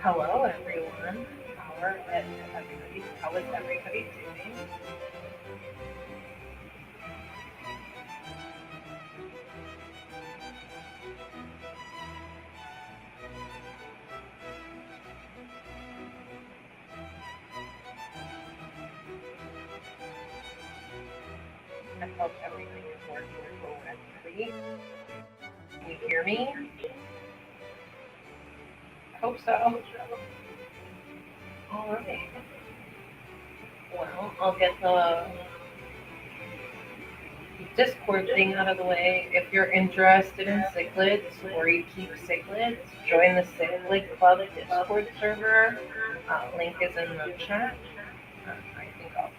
Hello, everyone. How is everybody doing? I hope everything is working correctly. Can you hear me? I hope so. All right. Well, I'll get the Discord thing out of the way. If you're interested in cichlids or you keep cichlids, join the Cichlid Club Discord server. Link is in the chat. I think I'll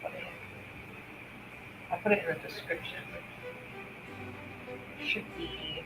put it in the description. Should be.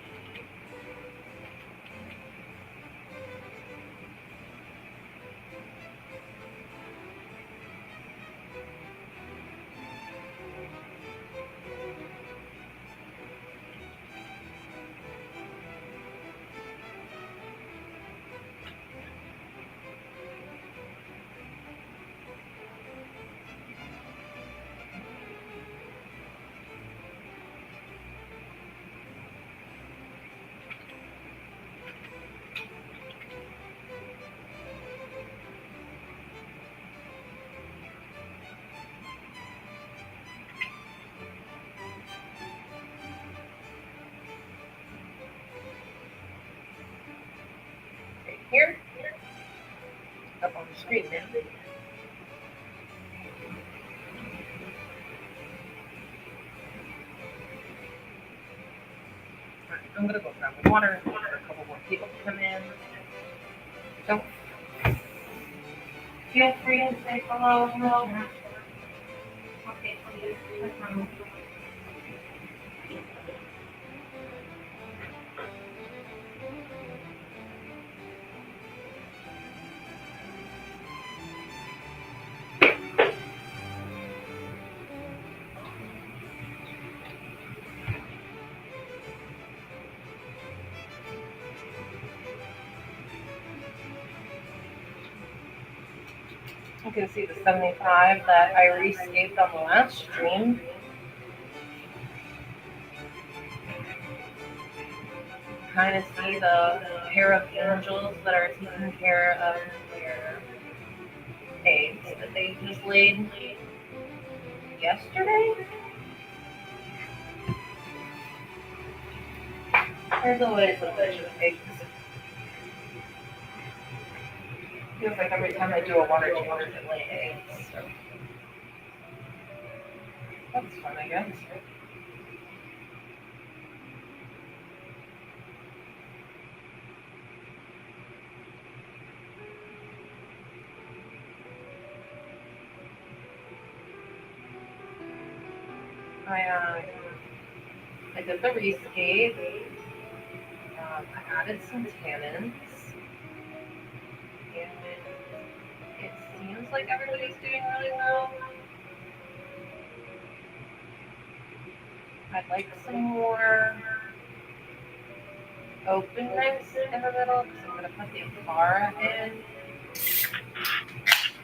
Right here, up on the screen now. Alright, I'm gonna go grab the water and wait for a couple more people to come in. Don't feel free to say hello. Okay, please. You can see the 75 that I rescaped on the last stream. Kind of see the pair of angels that are taking care of their eggs that they just laid yesterday. There's always a bunch of eggs. Feels like every time I do a water change, it lay eggs. So that's fun, I guess. I did the rescape. I added some tannins, and it seems like everybody's doing really well. I'd like some more openness in the middle because I'm going to put the Afara in.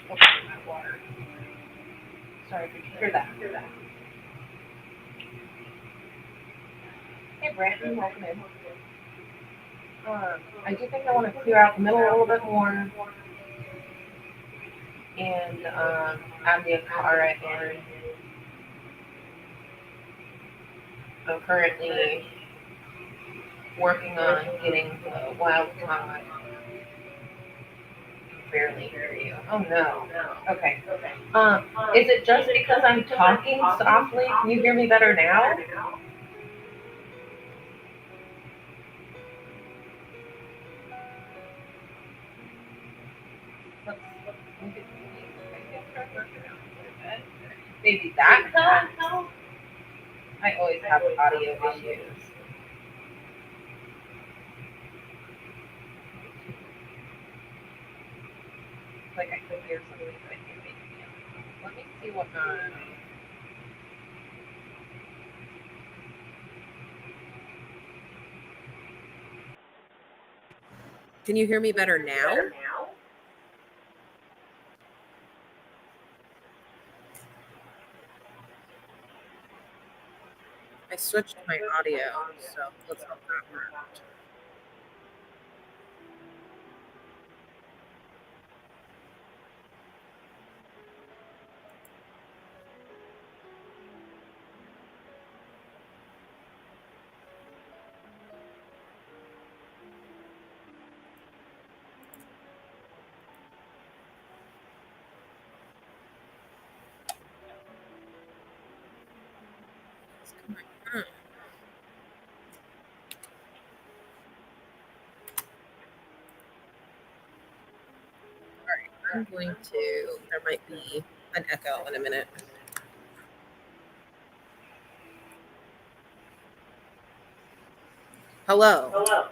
Open that water. Sorry if you can hear that. Hey, Brandon, welcome in. I do think I want to clear out the middle a little bit more and add the Afara in. I'm currently working on getting the wild caught. Barely hear you. Oh no. Okay. Is it just because I'm talking softly? Can you hear me better now? Maybe that helps. I always have audio issues. Like I could hear something, but I can't make it out. Let me see what. Can you hear me better now? switched my audio, so let's hope that worked. Hmm. I'm going to, there might be an echo in a minute. Hello.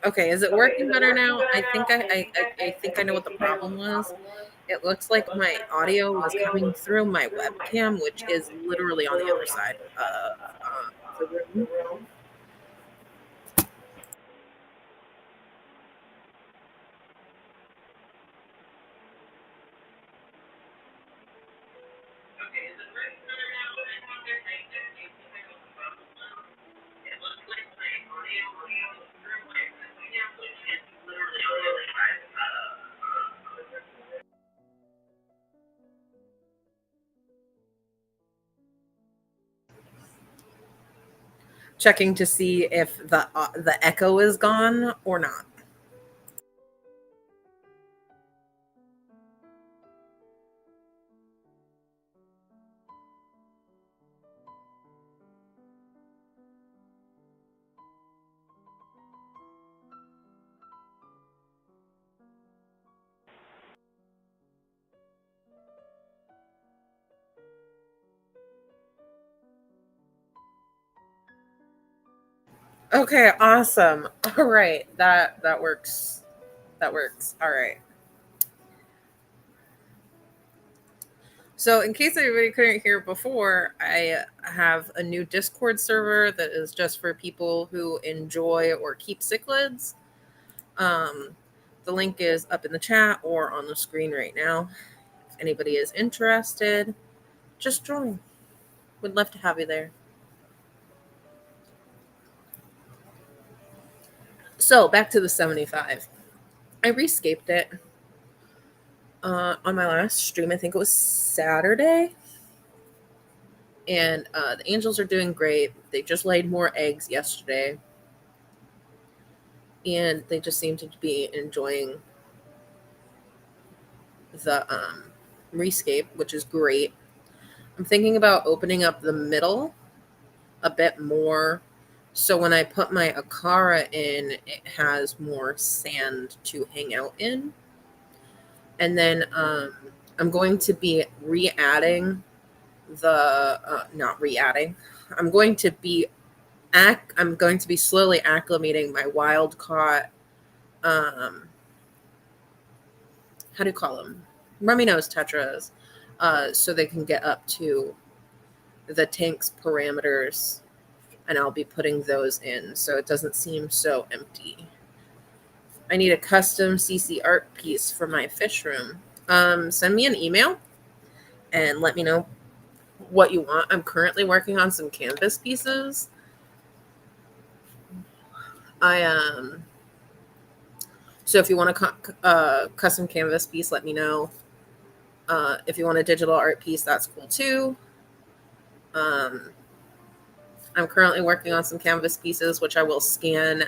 Okay, is it working better now? I think I know what the problem was. It looks like my audio was coming through my webcam, which is literally on the other side of the room. Checking to see if the echo is gone or not. Okay, awesome. All right, that works. That works. All right. So, in case anybody couldn't hear before, I have a new Discord server that is just for people who enjoy or keep cichlids. Um, the link is up in the chat or on the screen right now. If anybody is interested, just join. Would love to have you there. So, back to the 75. I rescaped it on my last stream. I think it was Saturday. And the angels are doing great. They just laid more eggs yesterday. And they just seem to be enjoying the rescape, which is great. I'm thinking about opening up the middle a bit more. So when I put my Akara in, it has more sand to hang out in. And then I'm going to be re-adding not re-adding. I'm going to be I'm going to be slowly acclimating my wild caught how do you call them? Rummy nose tetras, so they can get up to the tank's parameters, and I'll be putting those in so it doesn't seem so empty. I need a custom Cece art piece for my fish room. Send me an email and let me know what you want. I'm currently working on some canvas pieces. I So if you want a custom canvas piece, let me know. If you want a digital art piece, that's cool too. I'm currently working on some canvas pieces, which I will scan,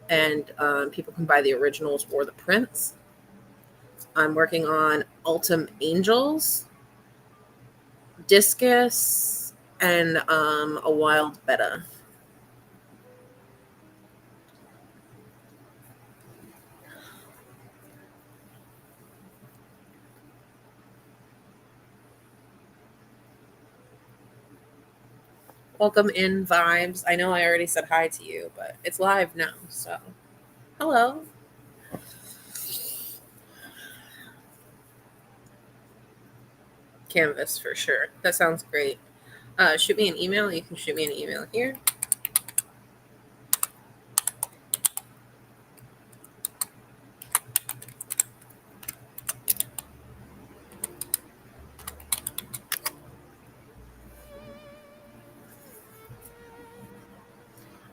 and people can buy the originals or the prints. I'm working on Ultim Angels, Discus, and a Wild Betta. welcome in vibes. I know I already said hi to you, but it's live now, so hello. Canvas for sure. That sounds great. Shoot me an email. You can shoot me an email here.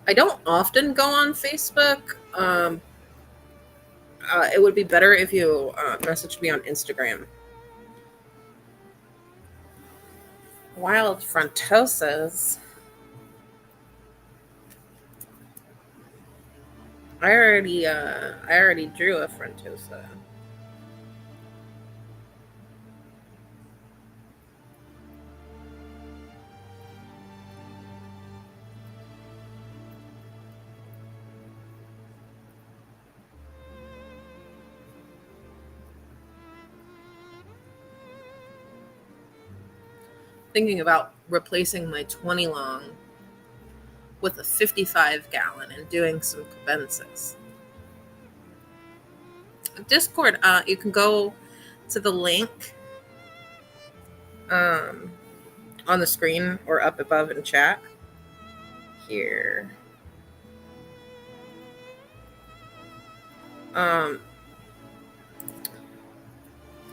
I don't often go on Facebook. It would be better if you message me on Instagram. Wild frontosas. I already drew a frontosa. Thinking about replacing my 20 long with a 55 gallon and doing some cabences. Discord, you can go to the link um, on the screen or up above in chat here. Um,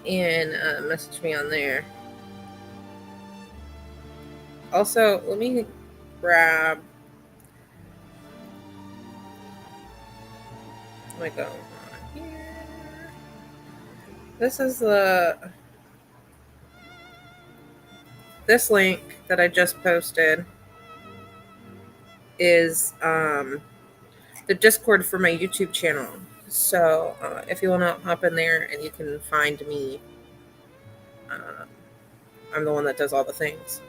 and message me on there. Also, let me grab. Let me go on here. This is this link that I just posted is the Discord for my YouTube channel. So if you want to hop in there and you can find me, I'm the one that does all the things.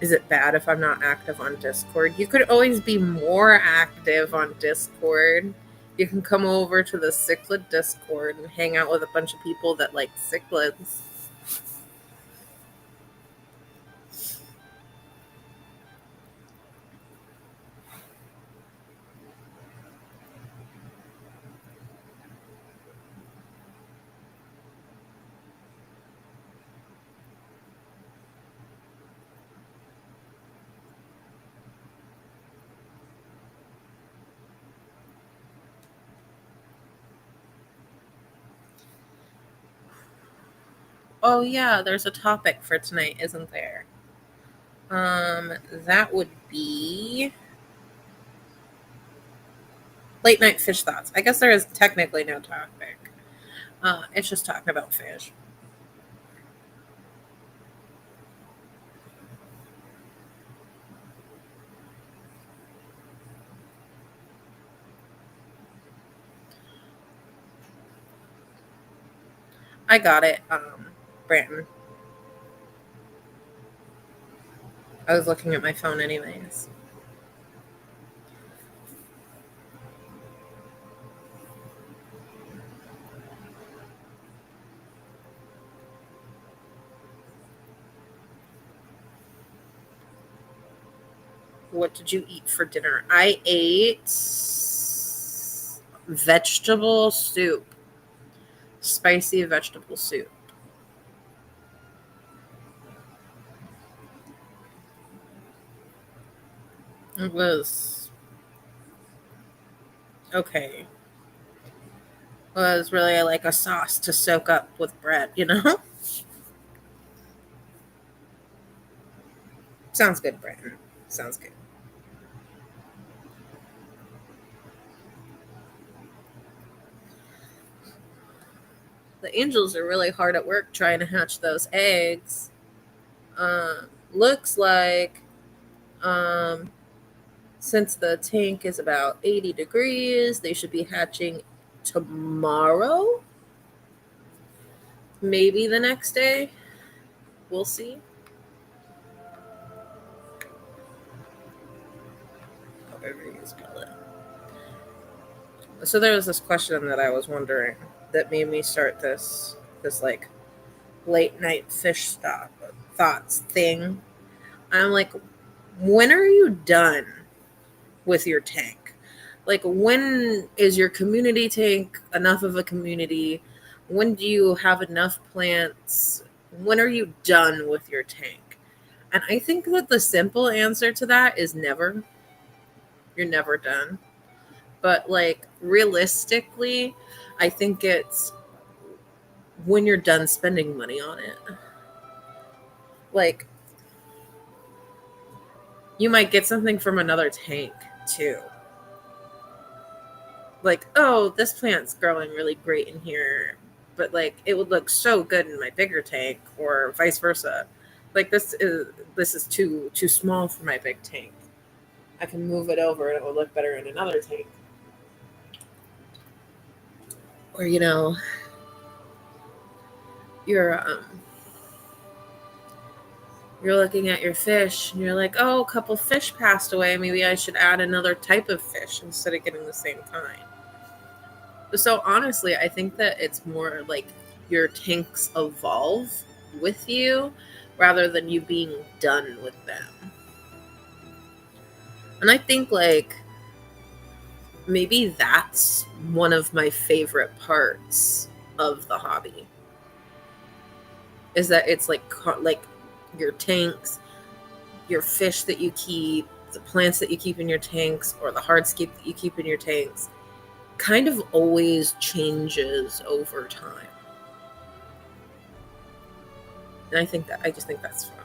Is it bad if I'm not active on Discord? You could always be more active on Discord. You can come over to the cichlid Discord and hang out with a bunch of people that like cichlids. Oh yeah, there's a topic for tonight, isn't there? That would be late night fish thoughts. I guess there is technically no topic. It's just talking about fish. I got it, Brandon. I was looking at my phone anyways. What did you eat for dinner? I ate vegetable soup. Spicy vegetable soup. It was okay. It was really like a sauce to soak up with bread, you know? Sounds good, Brandon. Sounds good. The angels are really hard at work trying to hatch those eggs. Looks like Um, since the tank is about 80 degrees, they should be hatching tomorrow, maybe the next day. We'll see. However you spell it. So there was this question that I was wondering that made me start this like late night fish stop thoughts thing. I'm like, when are you done with your tank? Like, when is your community tank enough of a community? When do you have enough plants? When are you done with your tank? And I think that the simple answer to that is never. You're never done. But like realistically, I think it's when you're done spending money on it. Like, you might get something from another tank too. Like, oh, this plant's growing really great in here, but like it would look so good in my bigger tank, or vice versa. Like, this is too small for my big tank. I can move it over and it will look better in another tank. Or you're you're looking at your fish and you're like, oh, a couple fish passed away. Maybe I should add another type of fish instead of getting the same kind. So honestly, I think that it's more like your tanks evolve with you rather than you being done with them. And I think like maybe that's one of my favorite parts of the hobby is that it's like your tanks, your fish that you keep, the plants that you keep in your tanks, or the hardscape that you keep in your tanks kind of always changes over time. And I just think that's fun.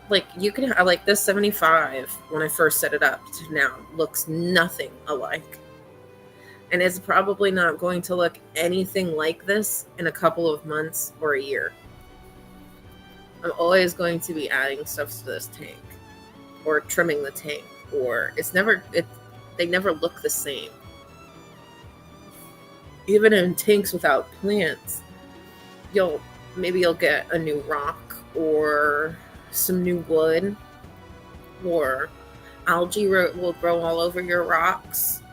Like, you can have like this 75 when I first set it up to now looks nothing alike. And it's probably not going to look anything like this in a couple of months or a year. I'm always going to be adding stuff to this tank or trimming the tank, or they never look the same. Even in tanks without plants, you'll get a new rock or some new wood, or algae will grow all over your rocks,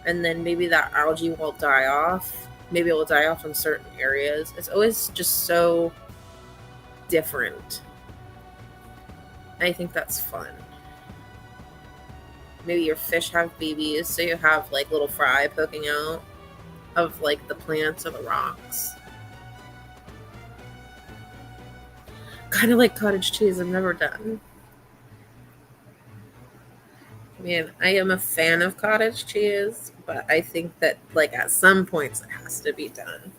and then maybe that algae will die off. Maybe it will die off in certain areas. It's always just so different. I think that's fun. Maybe your fish have babies, so you have like little fry poking out of like the plants or the rocks. Kind of like cottage cheese. I'm never done. Man, I am a fan of cottage cheese, but I think that like at some points it has to be done.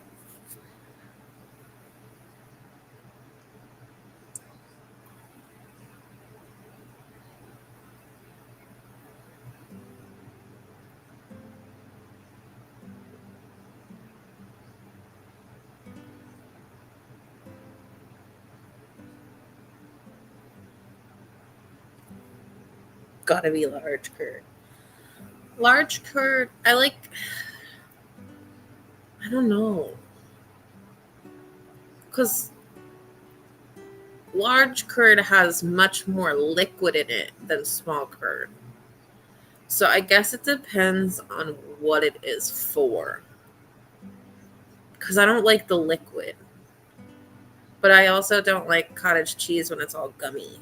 Gotta be large curd. Large curd, I don't know. Because large curd has much more liquid in it than small curd. So I guess it depends on what it is for. Because I don't like the liquid. But I also don't like cottage cheese when it's all gummy.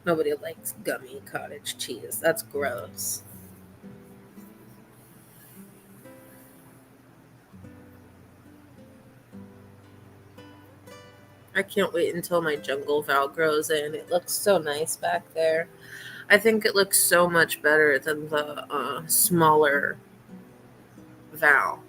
Nobody likes gummy cottage cheese. That's gross. I can't wait until my jungle val grows in. It looks so nice back there. I think it looks so much better than the smaller val.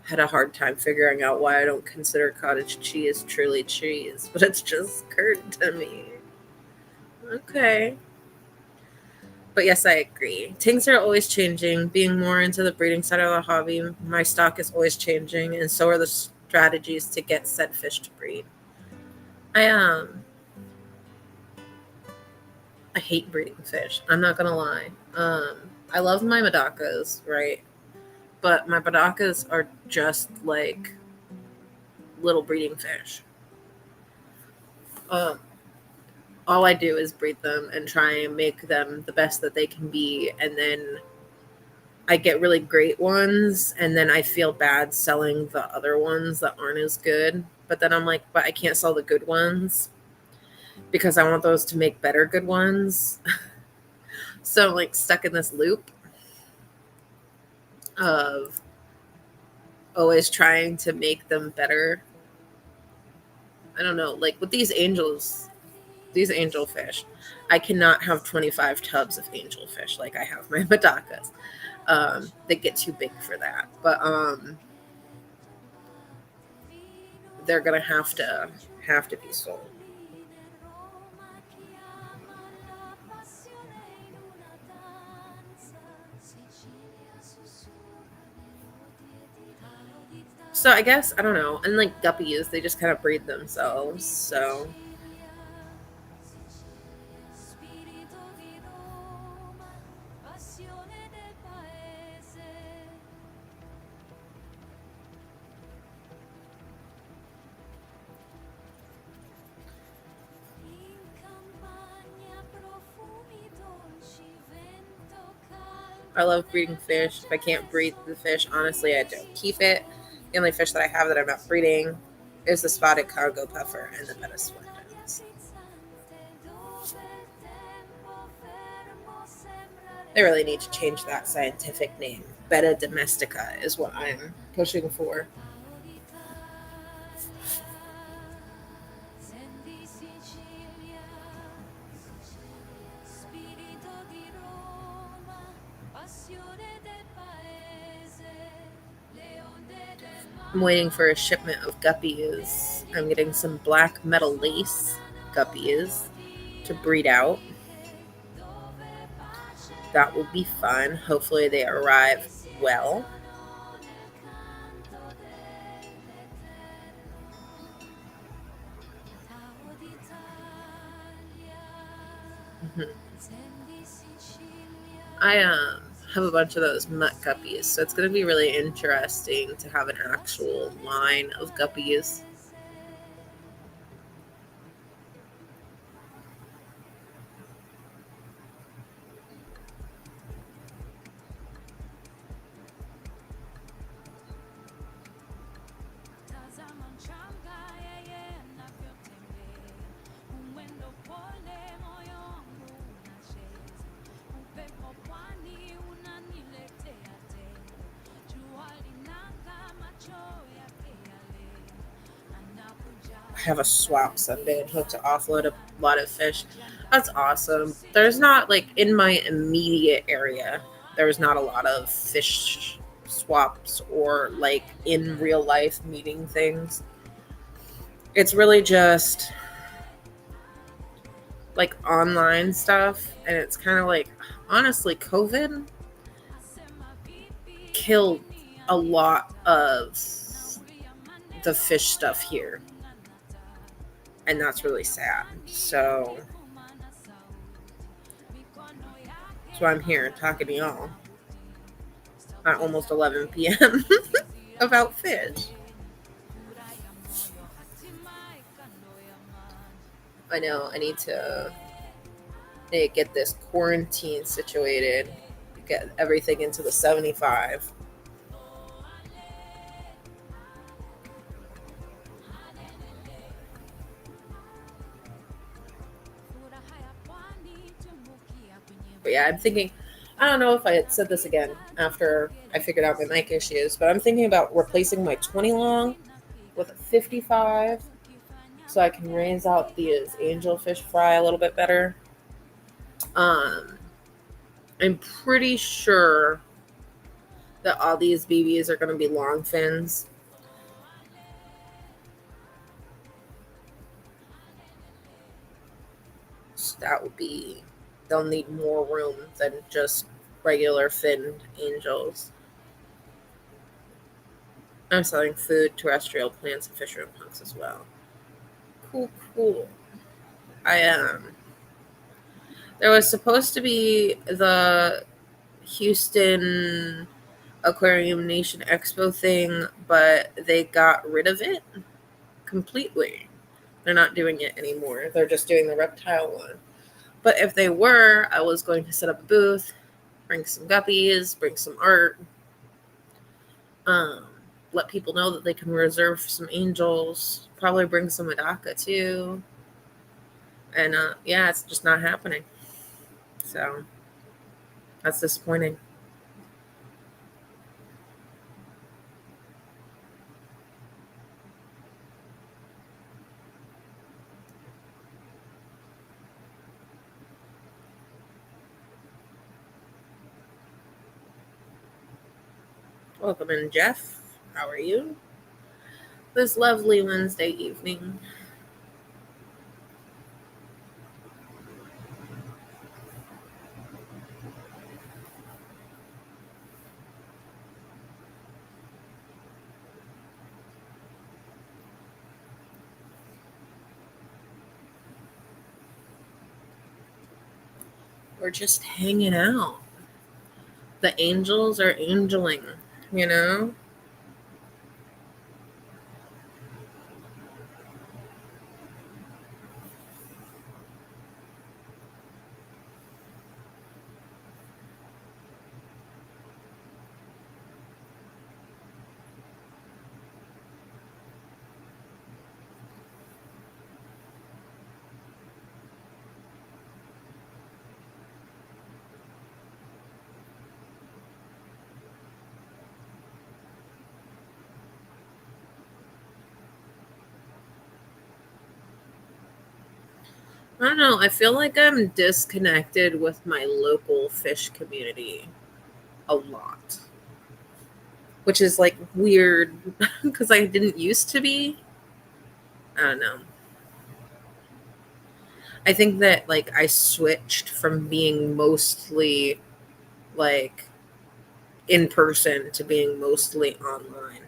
had a hard time figuring out why I don't consider cottage cheese truly cheese, but it's just curd to me. Okay. But yes, I agree. Things are always changing. Being more into the breeding side of the hobby, my stock is always changing, and so are the strategies to get said fish to breed. I I hate breeding fish. I'm not gonna lie. I love my Madakas, right? But my Madakas are just like little breeding fish. Um, all I do is breed them and try and make them the best that they can be, and then I get really great ones, and then I feel bad selling the other ones that aren't as good. But then I'm like, but I can't sell the good ones because I want those to make better good ones. So I'm like stuck in this loop of always trying to make them better. I don't know, like with these angelfish, I cannot have 25 tubs of angelfish like I have my Madakas. They get too big for that. But they're gonna have to be sold. So I guess I don't know. And like guppies, they just kind of breed themselves. So I love breeding fish. If I can't breed the fish, honestly, I don't keep it. The only fish that I have that I'm not breeding is the spotted cargo puffer and the Metasplendens. They really need to change that scientific name. Betta domestica is what I'm pushing for. I'm waiting for a shipment of guppies. I'm getting some black metal lace guppies to breed out. That will be fun. Hopefully, they arrive well. Mhm. I have a bunch of those mutt guppies, so it's going to be really interesting to have an actual line of guppies. I have a swap Sunday and hope to offload a lot of fish. That's awesome. There's not like in my immediate area, there's not a lot of fish swaps or like in real life meeting things. It's really just like online stuff, and it's kind of like honestly COVID killed a lot of the fish stuff here, and that's really sad. So I'm here talking to y'all at almost 11 p.m. about fish. I know I need to get this quarantine situated, get everything into the 75. But yeah, I'm thinking, I don't know if I had said this again after I figured out my mic issues, but I'm thinking about replacing my 20 long with a 55 so I can raise out these angelfish fry a little bit better. Um, I'm pretty sure that all these BBs are going to be long fins. So that would be, they'll need more room than just regular finned angels. I'm selling food, terrestrial plants, and fisher and punks as well. Cool, cool. I There was supposed to be the Houston Aquarium Nation Expo thing, but they got rid of it completely. They're not doing it anymore. They're just doing the reptile one. But if they were, I was going to set up a booth, bring some guppies, bring some art, um, let people know that they can reserve some angels, probably bring some Adaka too. And yeah, it's just not happening. So that's disappointing. Welcome in, Jeff. How are you? This lovely Wednesday evening. We're just hanging out. The angels are angeling, you know? I don't know. I feel like I'm disconnected with my local fish community a lot, which is like weird because I didn't used to be. I don't know. I think that like I switched from being mostly like in person to being mostly online.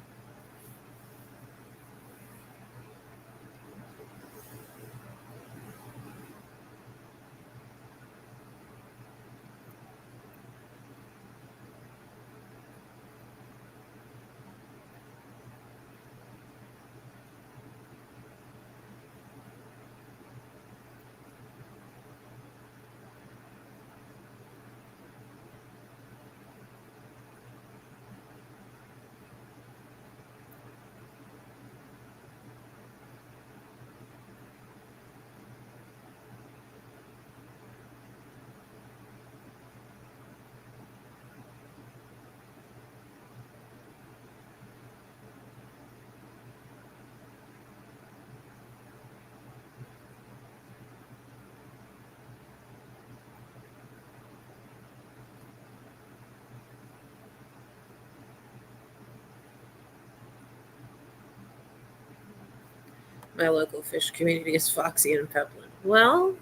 My local fish community is Foxy and Pepland. Well,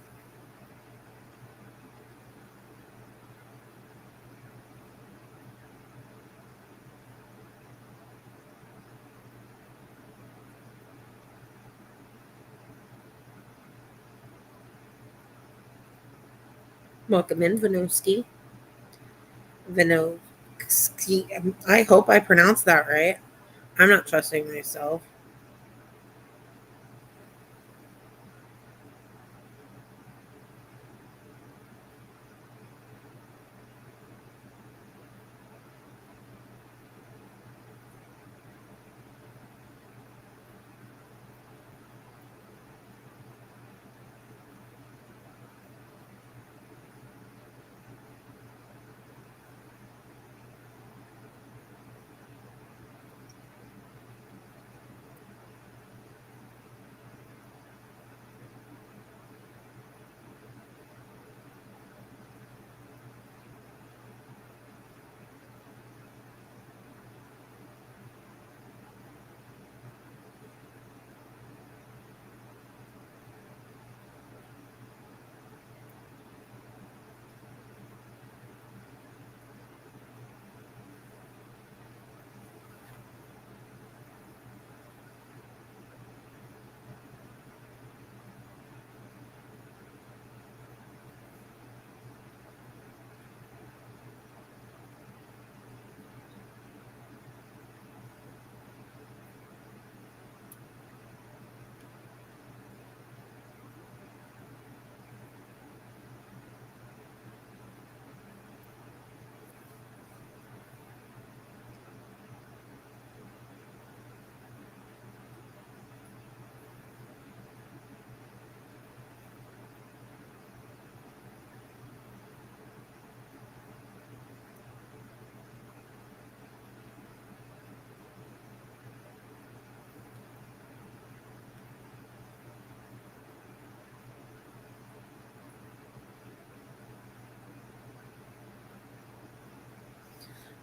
welcome in, Vanovsky. Vinovsky. I hope I pronounced that right. I'm not trusting myself.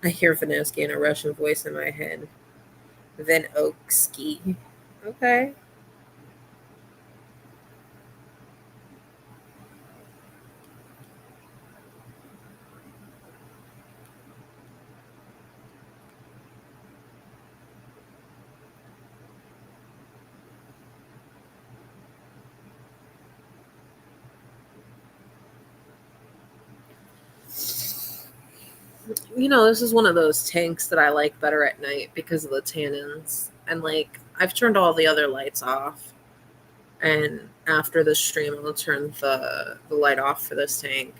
I hear Vanesky in a Russian voice in my head. Venoksky. Okay. This is one of those tanks that I like better at night because of the tannins. And like, I've turned all the other lights off. And after the stream, I'll turn the light off for this tank.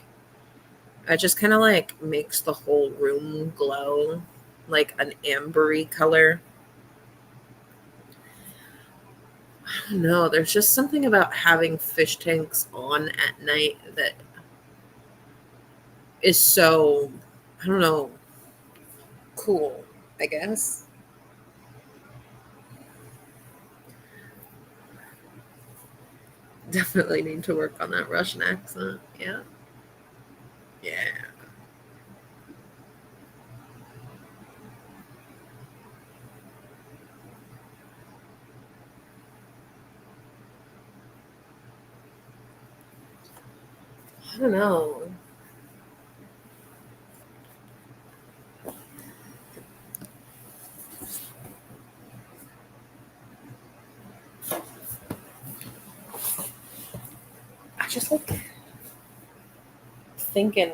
It just kind of like makes the whole room glow like an ambery color. I don't know. There's just something about having fish tanks on at night that is so, I don't know, cool, I guess. Definitely need to work on that Russian accent. Yeah. Yeah. I don't know. I just like thinking.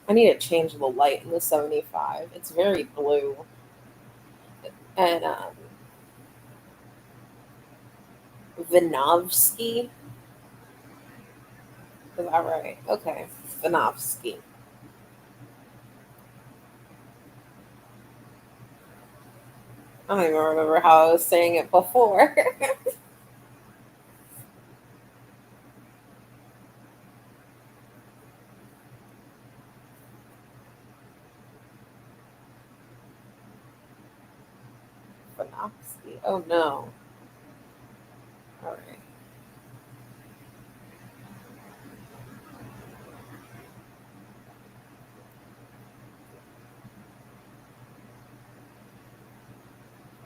I need to change the light in the 75. It's very blue. And Vinovsky. Is that right? Okay. Vinovsky. I don't even remember how I was saying it before. Vinovsky. Oh no. All right.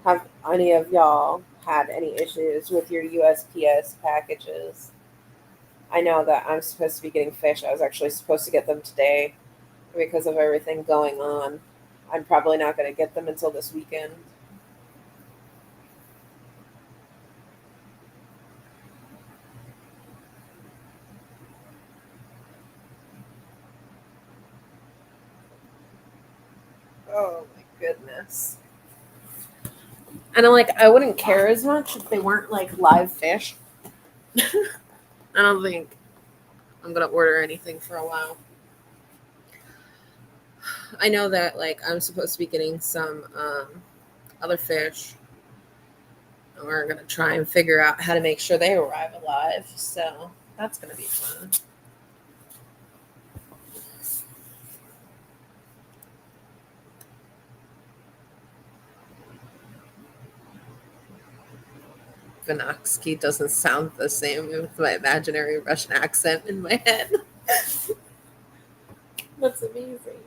Have any of y'all had any issues with your USPS packages? I know that I'm supposed to be getting fish. I was actually supposed to get them today because of everything going on. I'm probably not going to get them until this weekend. Oh my goodness. And I wouldn't care as much if they weren't like live fish. I don't think I'm going to order anything for a while. I know that I'm supposed to be getting some other fish. We're gonna try and figure out how to make sure they arrive alive. So that's gonna be fun. Vinoksky doesn't sound the same with my imaginary Russian accent in my head. That's amazing.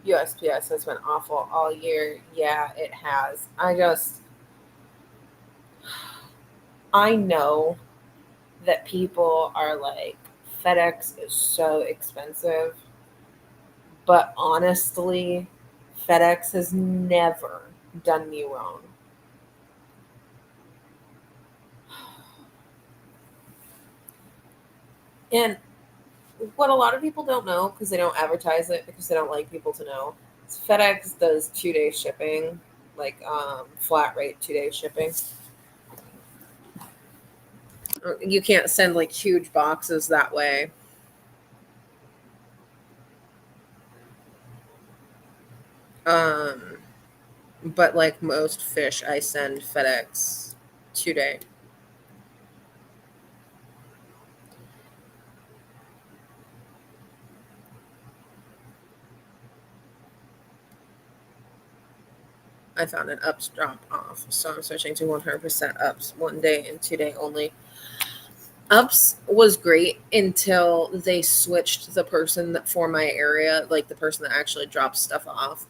USPS has been awful all year. Yeah, it has. I know that people are like, FedEx is so expensive, but honestly, FedEx has never done me wrong. And what a lot of people don't know because they don't advertise it because they don't like people to know is FedEx does 2 day shipping. like flat rate 2 day shipping. You can't send like huge boxes that way. Um, but like most fish, I send FedEx 2 day. I found an ups drop off, so I'm switching to 100% ups 1 day and 2 day only. Ups was great until they switched the person that for my area, like the person that actually drops stuff off,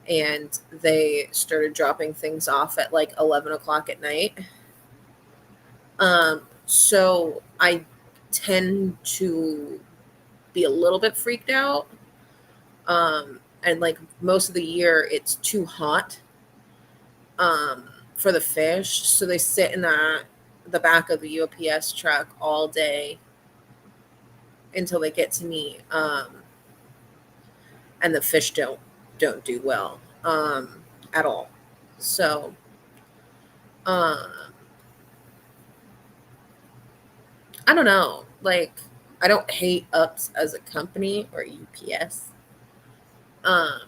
and they started dropping things off at like 11 o'clock at night. So I tend to be a little bit freaked out. And like most of the year, it's too hot for the fish, so they sit in the back of the UPS truck all day until they get to me. And the fish don't do well at all. So um, I don't know. Like I don't hate Ups as a company or UPS, um,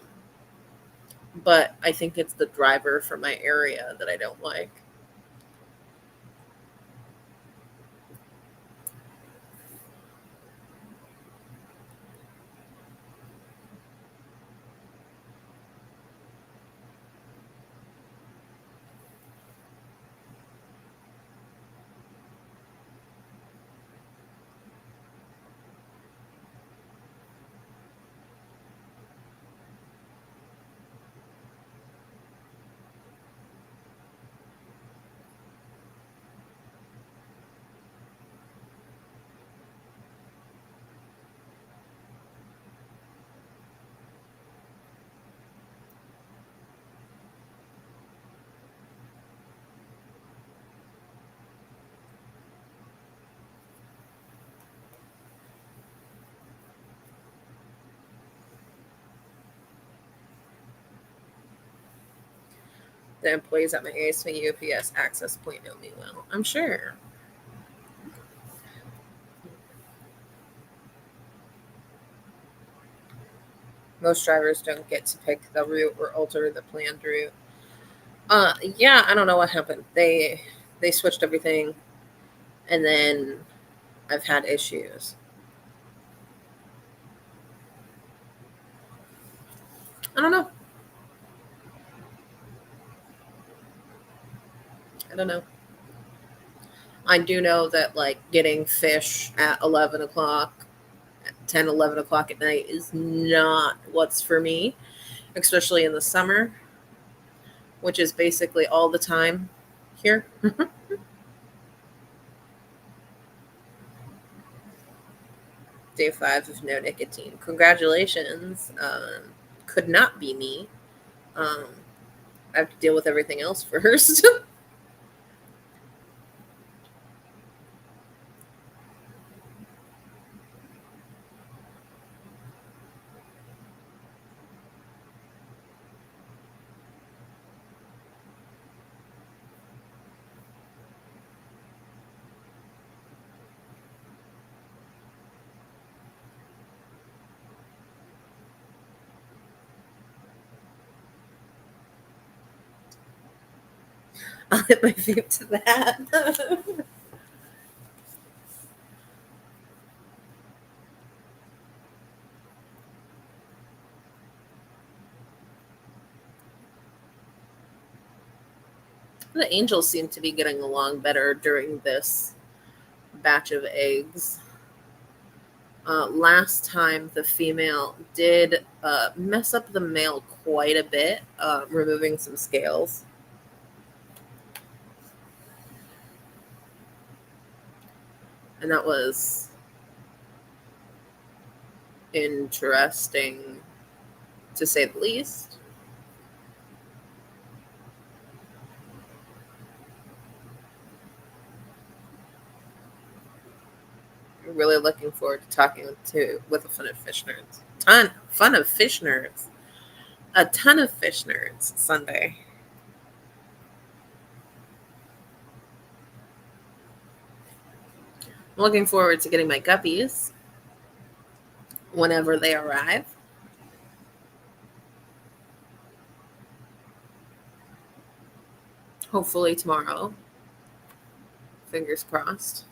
but I think it's the driver for my area that I don't like. The employees at my ASV UPS access point know me well. I'm sure. Most drivers don't get to pick the route or alter the planned route. Yeah, I don't know what happened. They switched everything, and then I've had issues. I don't know. I don't know. I do know that like getting fish at 11 o'clock, 10, 11 o'clock at night is not what's for me, especially in the summer, which is basically all the time here. Day 5 of no nicotine. Congratulations. Could not be me. Um, I have to deal with everything else first. I'll hit my vape to that. The angels seem to be getting along better during this batch of eggs. Last time, the female did mess up the male quite a bit, removing some scales. And that was interesting, to say the least. Really looking forward to talking with a fun of fish nerds. A ton of fish nerds Sunday. I'm looking forward to getting my guppies whenever they arrive. Hopefully tomorrow. Fingers crossed.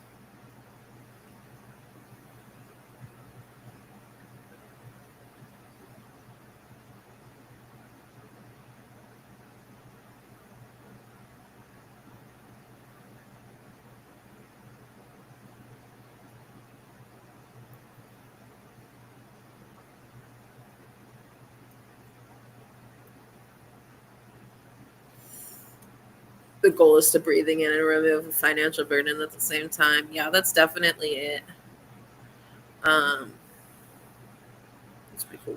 The goal is to breathing in and remove a financial burden at the same time. Yeah, that's definitely it. Um, it's pretty cool.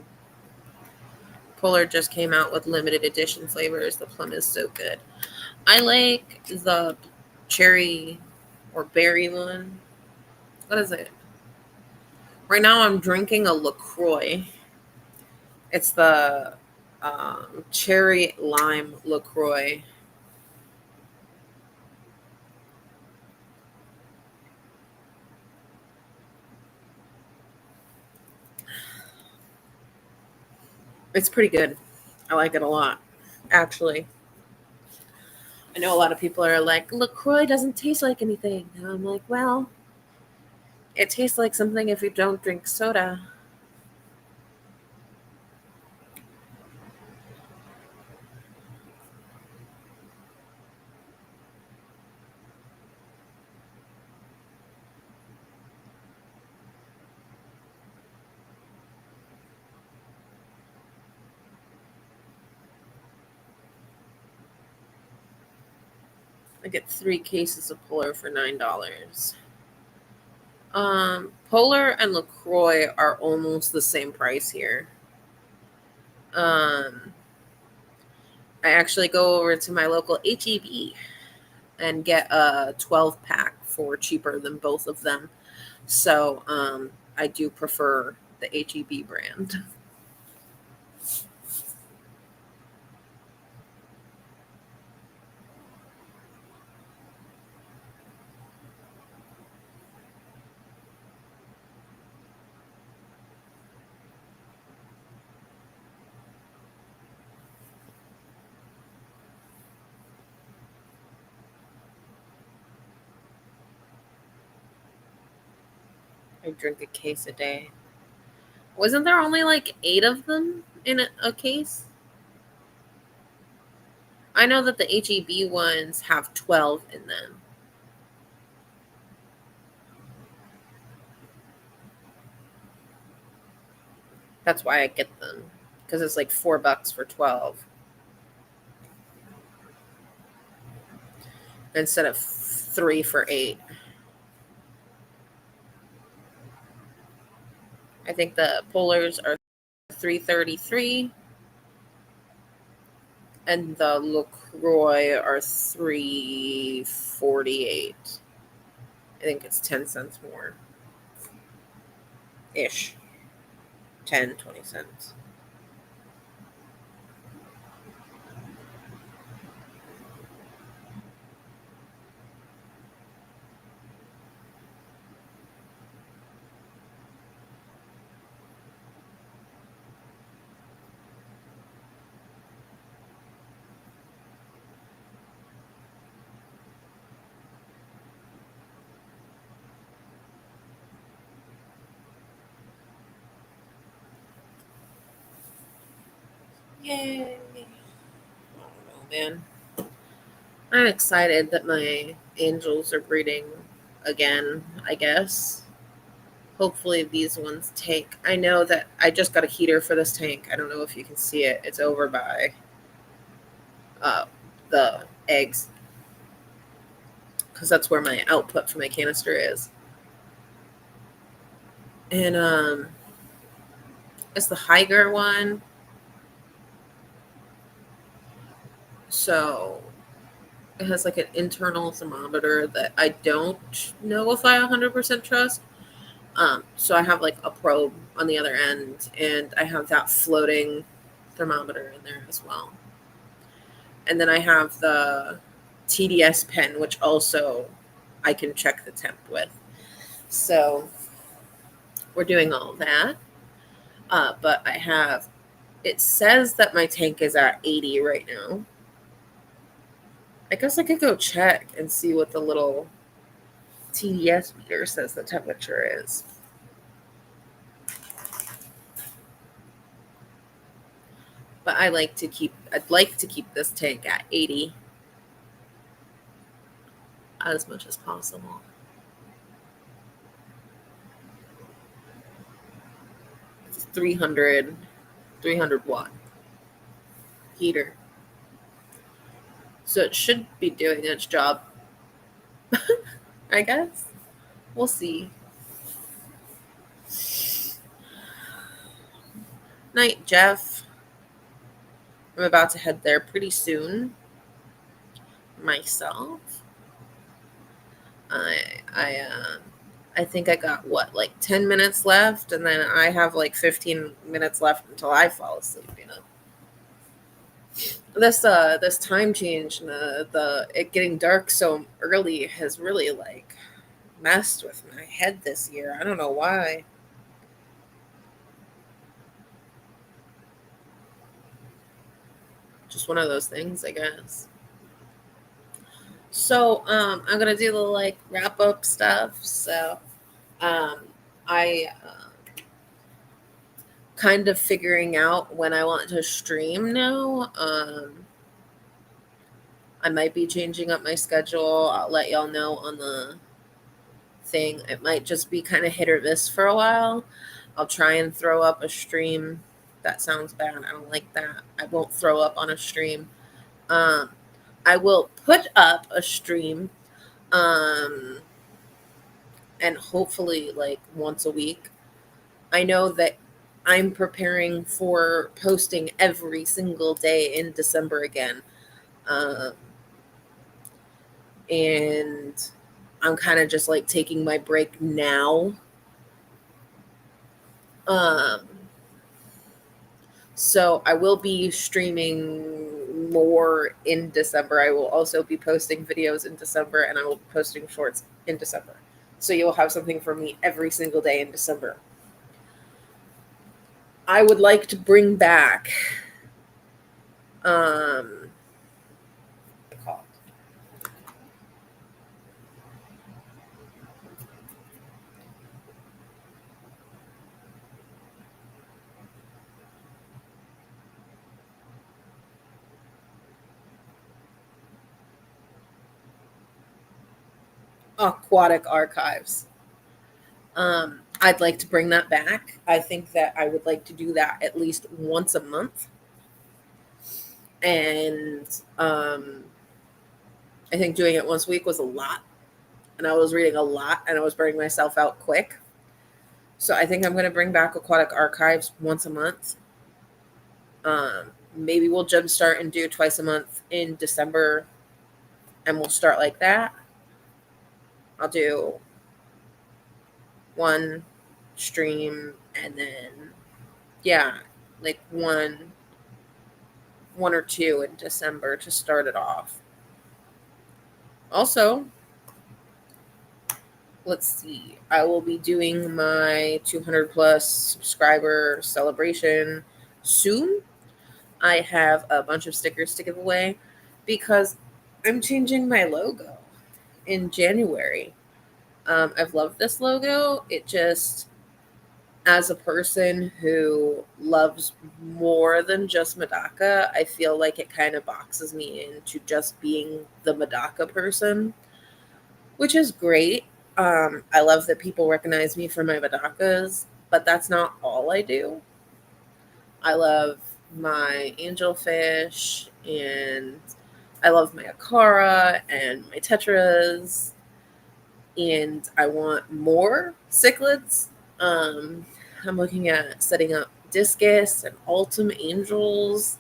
Polar just came out with limited edition flavors. The plum is so good. I like the cherry or berry one. What is it? Right now, I'm drinking a LaCroix. It's the cherry lime LaCroix. It's pretty good. I like it a lot, actually. I know a lot of people are like, LaCroix doesn't taste like anything. And I'm like, well, it tastes like something if you don't drink soda. I get 3 cases of Polar for $9. Polar and LaCroix are almost the same price here. Um, I actually go over to my local HEB and get a 12 pack for cheaper than both of them. So I do prefer the HEB brand. I drink a case a day. Wasn't there only like 8 of them in a case? I know that the HEB ones have 12 in them. That's why I get them because it's like $4 for 12 instead of 3 for 8. I think the Polars are 333 and the LaCroix are 348. I think it's 10 cents more ish. 10, 20 cents. Yay. I don't know, man. I'm excited that my angels are breeding again, I guess. Hopefully these ones take. I know that I just got a heater for this tank. I don't know if you can see it. It's over by uh, the eggs because that's where my output for my canister is. And it's the Higer one. So it has like an internal thermometer that I don't know if I 100% trust. So I have like a probe on the other end, and I have that floating thermometer in there as well. And then I have the TDS pen, which also I can check the temp with. So we're doing all that. But I have, it says that my tank is at 80 right now. I guess I could go check and see what the little TDS meter says the temperature is. But I'd like to keep this tank at 80 as much as possible. It's 300 watt heater. So it should be doing its job. I guess. We'll see. Night, Jeff. I'm about to head there pretty soon. Myself. I think I got what, like 10 minutes left, and then I have like 15 minutes left until I fall asleep. This time change and the it getting dark so early has really like messed with my head this year. I don't know why. Just one of those things, I guess. So I'm gonna do the like wrap up stuff. So I kind of figuring out when I want to stream now. I might be changing up my schedule. I'll let y'all know on the thing. It might just be kind of hit or miss for a while. I'll try and throw up a stream. That sounds bad. I don't like that. I won't throw up on a stream. I will put up a stream, and hopefully like once a week. I know that I'm preparing for posting every single day in December again. Um, and I'm kind of just like taking my break now. Um, so I will be streaming more in December. I will also be posting videos in December, and I will be posting shorts in December. So you'll have something from me every single day in December. I would like to bring back aquatic archives. I'd like to bring that back. I think that I would like to do that at least once a month. And I think doing it once a week was a lot. And I was reading a lot and I was burning myself out quick. So I think I'm going to bring back aquatic archives once a month. Maybe we'll jumpstart and do twice a month in December. And we'll start like that. I'll do one stream and then like one or two in December to start it off. Also, let's see, I will be doing my 200 plus subscriber celebration soon. I have a bunch of stickers to give away because I'm changing my logo in January. I've loved this logo. It just, as a person who loves more than just Medaka, I feel like it kind of boxes me into just being the Medaka person, which is great. I love that people recognize me for my Medakas, but that's not all I do. I love my angelfish, and I love my Akara and my Tetras, and I want more cichlids. I'm looking at setting up Discus and Ultim Angels.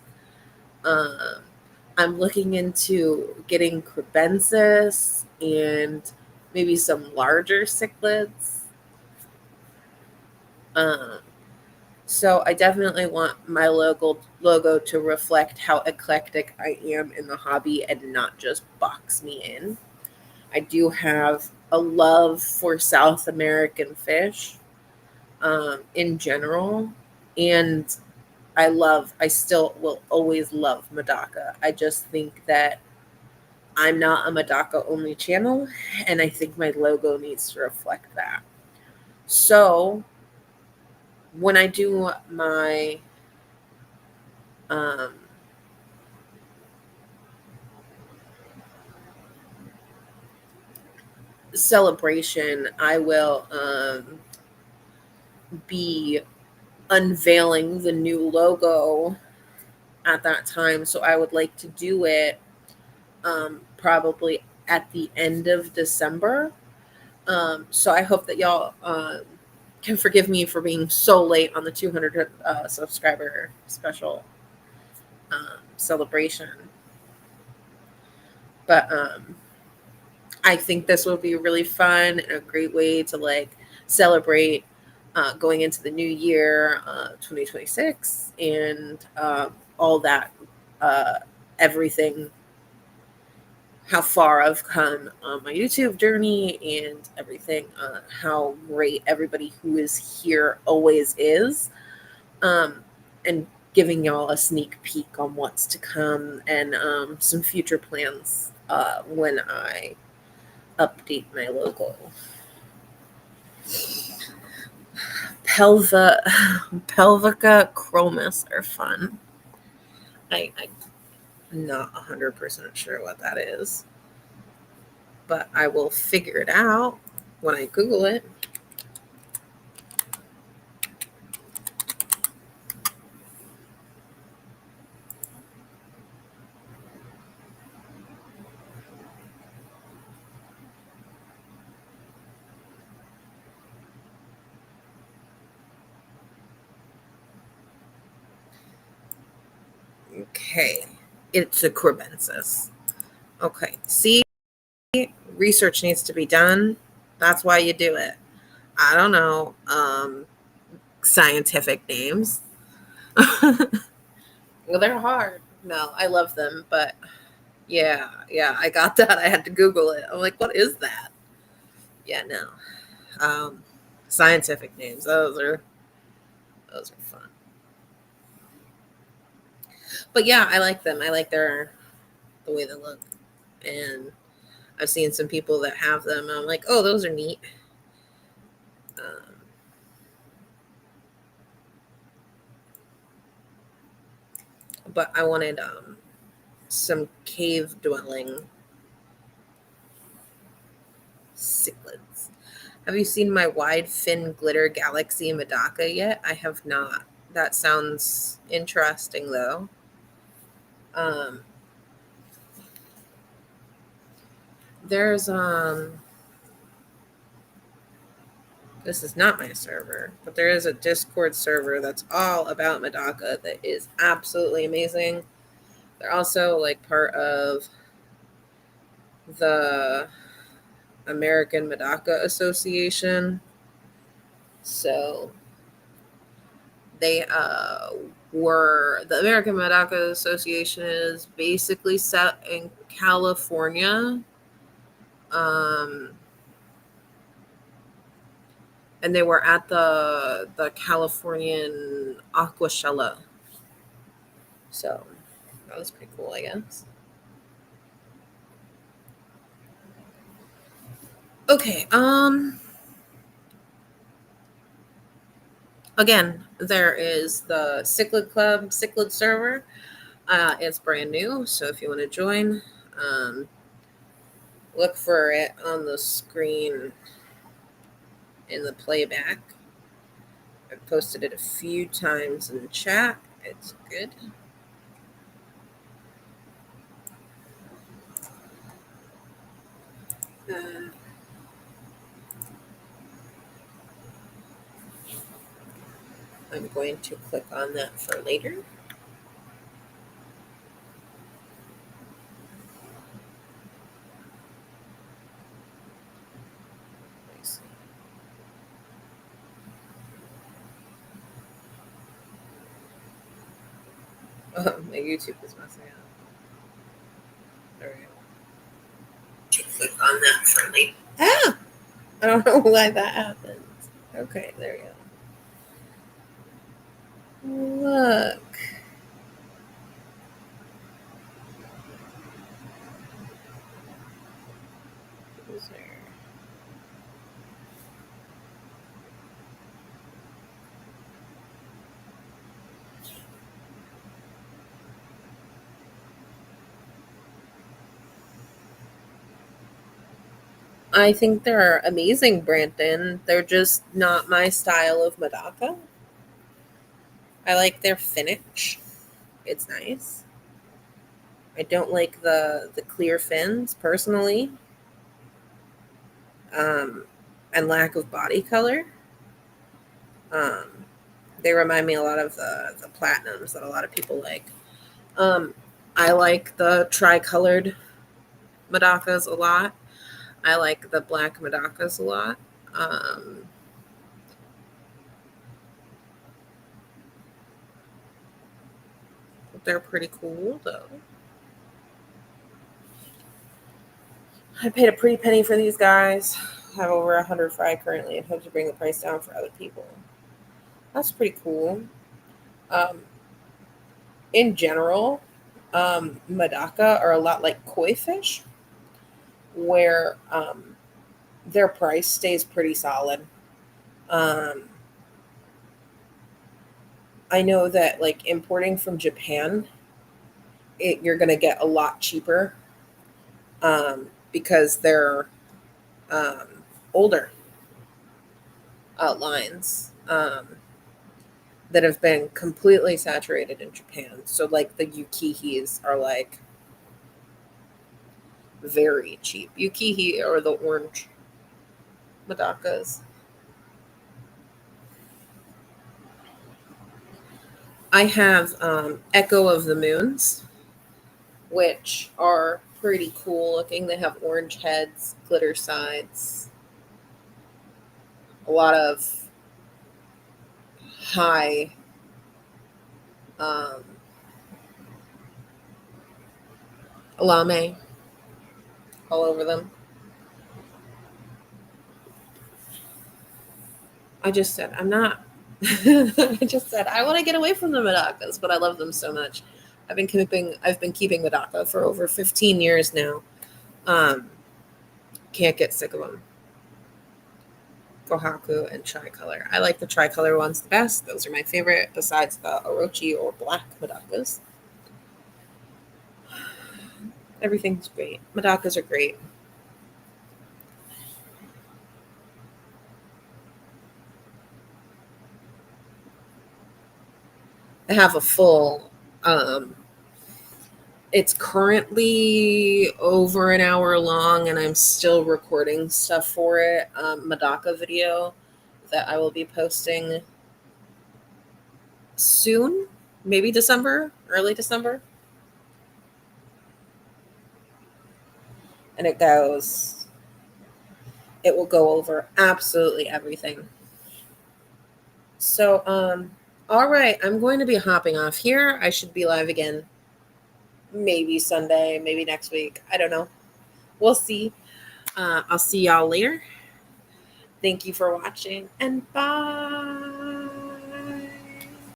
I'm looking into getting Crebensis and maybe some larger cichlids. So I definitely want my logo to reflect how eclectic I am in the hobby and not just box me in. I do have a love for South American fish in general. And I still will always love Medaka. I just think that I'm not a Medaka only channel, and I think my logo needs to reflect that. So when I do my um, celebration, I will be unveiling the new logo at that time. So I would like to do it probably at the end of December. So I hope that y'all can forgive me for being so late on the 200 subscriber special celebration. But I think this will be really fun and a great way to like celebrate going into the new year, 2026, and all that, uh, everything, how far I've come on my YouTube journey and everything, how great everybody who is here always is, and giving y'all a sneak peek on what's to come and some future plans when I update my logo. Pelvica chromis are fun. I'm not 100% sure what that is, but I will figure it out when I Google it. Okay, it's a crebensis. Okay, see, research needs to be done. That's why you do it. I don't know scientific names. Well, they're hard. No, I love them, but yeah, I got that. I had to Google it. I'm like, what is that? Yeah, no. Um, Scientific names. Those are fun. But yeah, I like them. I like the way they look, and I've seen some people that have them. And I'm like, oh, those are neat. Um, but I wanted some cave dwelling cichlids. Have you seen my wide fin glitter galaxy Medaka yet? I have not. That sounds interesting though. Um, there's this is not my server, but there is a Discord server that's all about Medaka that is absolutely amazing. They're also like part of the American Medaka Association. So they were the American Medaka Association is basically set in California. Um, and they were at the Californian Aquashella. So that was pretty cool, I guess. Okay, again, there is the Cichlid Club Cichlid server. It's brand new, so if you want to join, look for it on the screen in the playback. I've posted it a few times in the chat. It's good. I'm going to click on that for later. Oh, my YouTube is messing up. All right. Click on that for later. Ah! I don't know why that happens. Okay, there you go. Look. Who's there? I think they're amazing, Brandon. They're just not my style of Medaka. I like their finish. It's nice. I don't like the clear fins personally, um, and lack of body color. Um, they remind me a lot of the platinums that a lot of people like. Um, I like the tricolored Medakas a lot. I like the black Medakas a lot. Um, they're pretty cool though. I paid a pretty penny for these guys. I have over 100 fry currently and hope to bring the price down for other people. That's pretty cool. Um, in general, Medaka are a lot like koi fish, where their price stays pretty solid. Um, I know that like importing from Japan, you're going to get a lot cheaper because they're um, older lines that have been completely saturated in Japan. So like the yukihis are like very cheap. Yukihi or the orange Madakas. I have Echo of the Moons, which are pretty cool looking. They have orange heads, glitter sides, a lot of high um, alame all over them. I just said I'm not. I just said I want to get away from the Madakas, but I love them so much. I've been keeping Madaka for over 15 years now. Um, can't get sick of them. Kohaku and tricolor. I like the tricolor ones the best. Those are my favorite, besides the Orochi or black Madakas. Everything's great. Madakas are great. I have a full. Um, it's currently over an hour long, and I'm still recording stuff for it. Madaka video that I will be posting soon, maybe December, early December, and it will go over absolutely everything. So, all right, I'm going to be hopping off here. I should be live again maybe Sunday, maybe next week. I don't know. We'll see. I'll see y'all later. Thank you for watching, and bye.